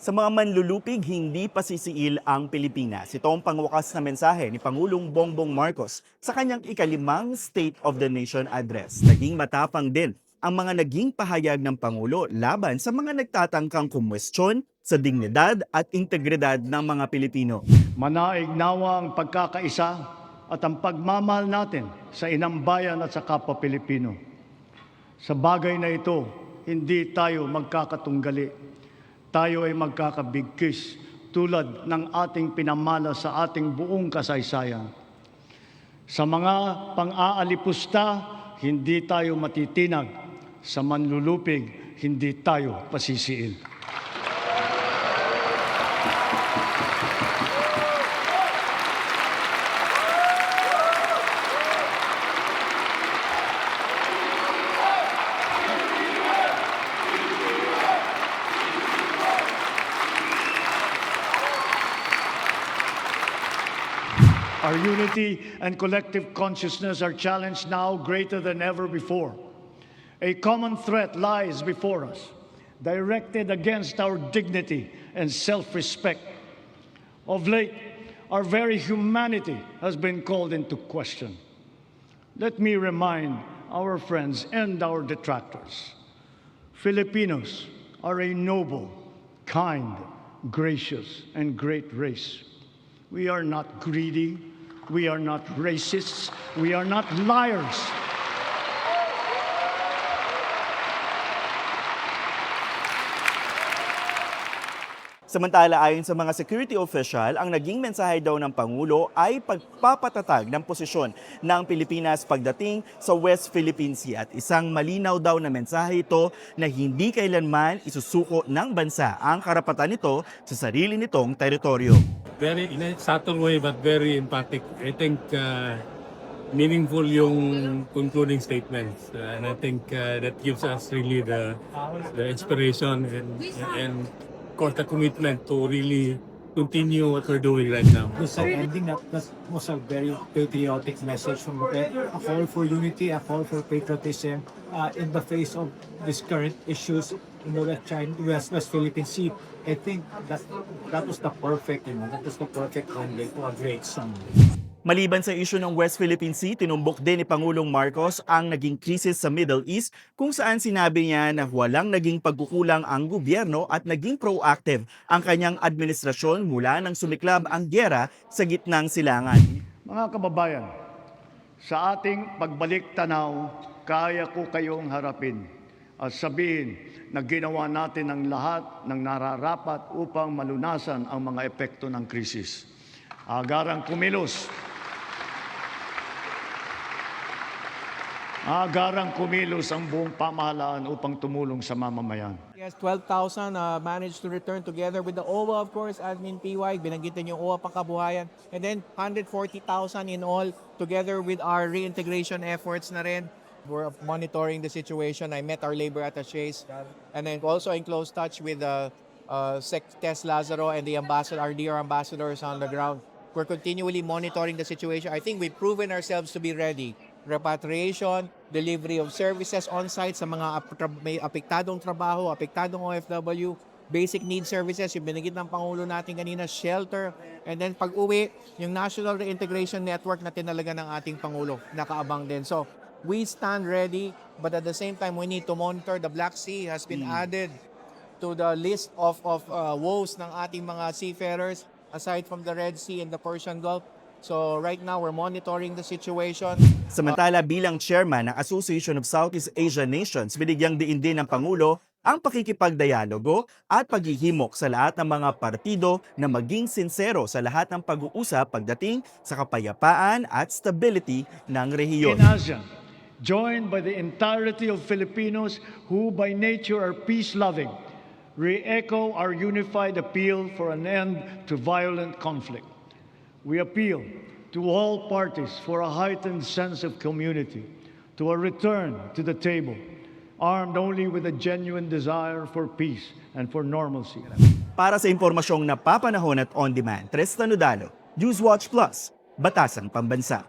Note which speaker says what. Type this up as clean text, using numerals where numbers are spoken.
Speaker 1: Sa mga manlulupig, hindi pasisiil ang Pilipinas. Ito ang pangwakas na mensahe ni Pangulong Bongbong Marcos sa kanyang ikalimang State of the Nation address. Naging matapang din ang mga naging pahayag ng Pangulo laban sa mga nagtatangkang kumwestiyon sa dignidad at integridad ng mga Pilipino.
Speaker 2: Manaig nawa ang pagkakaisa at ang pagmamahal natin sa inang bayan at sa kapwa Pilipino. Sa bagay na ito, hindi tayo magkakatunggali. Tayo ay magkakabigkis tulad ng ating pinamana sa ating buong kasaysayan. Sa mga pang-aalipusta, hindi tayo matitinag. Sa manlulupig, hindi tayo pasisiil. Our unity and collective consciousness are challenged now greater than ever before. A common threat lies before us, directed against our dignity and self-respect. Of late, our very humanity has been called into question. Let me remind our friends and our detractors, Filipinos are a noble, kind, gracious, and great race. We are not greedy. We are not racists. We are not liars.
Speaker 1: Samantala, ayon sa mga security official, ang naging mensahe daw ng Pangulo ay pagpapatatag ng posisyon ng Pilipinas pagdating sa West Philippine Sea at isang malinaw daw na mensahe ito na hindi kailanman isusuko ng bansa ang karapatan nito sa sarili nitong teritoryo.
Speaker 3: Very in a subtle way but very emphatic. I think meaningful yung concluding statements, and I think that gives us really the inspiration and of course the commitment to really continue what we're doing right now.
Speaker 4: Just ending that was a very patriotic message from the a call for unity, a call for patriotism in the face of these current issues in the West Philippine Sea. I think that was the perfect, that was the perfect ending to a great song.
Speaker 1: Maliban sa isyu ng West Philippine Sea, tinumbok din ni Pangulong Marcos ang naging krisis sa Middle East kung saan sinabi niya na walang naging pagkukulang ang gobyerno at naging proactive ang kanyang administrasyon mula nang sumiklab ang gyera sa gitnang silangan.
Speaker 2: Mga kababayan, sa ating pagbalik tanaw, kaya ko kayong harapin at sabihin na ginawa natin ang lahat ng nararapat upang malunasan ang mga epekto ng krisis. Agarang kumilos ang buong pamahalaan upang tumulong sa mamamayan.
Speaker 5: Yes, 12,000 managed to return together with the OWA, of course, Admin PY, binanggitin yung OWA Pangkabuhayan, and then 140,000 in all together with our reintegration efforts na rin. We're monitoring the situation. I met our labor attachés and then also in close touch with Sec Tess Lazaro and the ambassador, our dear ambassadors on the ground. We're continually monitoring the situation. I think we've proven ourselves to be ready. Repatriation, delivery of services on-site sa mga may apektadong trabaho, apektadong OFW, basic need services, yung binigit ng Pangulo natin kanina, shelter, and then pag-uwi, yung National Reintegration Network na tinalaga ng ating Pangulo, nakaabang din. So, we stand ready, but at the same time, we need to monitor. The Black Sea has been added to the list of woes ng ating mga seafarers, aside from the Red Sea and the Persian Gulf. So right now, we're monitoring the situation.
Speaker 1: Samantala, bilang chairman ng Association of Southeast Asian Nations, binigyang diin din ng Pangulo ang pakikipagdialogo at paghihimok sa lahat ng mga partido na maging sinsero sa lahat ng pag-uusap pagdating sa kapayapaan at stability ng rehiyon.
Speaker 2: In ASEAN, joined by the entirety of Filipinos who by nature are peace-loving, re-echo our unified appeal for an end to violent conflict. We appeal to all parties for a heightened sense of community, to a return to the table, armed only with a genuine desire for peace and for normalcy.
Speaker 1: Para sa impormasyong napapanahon at on-demand, Tristan Udalo, Newswatch Plus, Batasan Pambansa.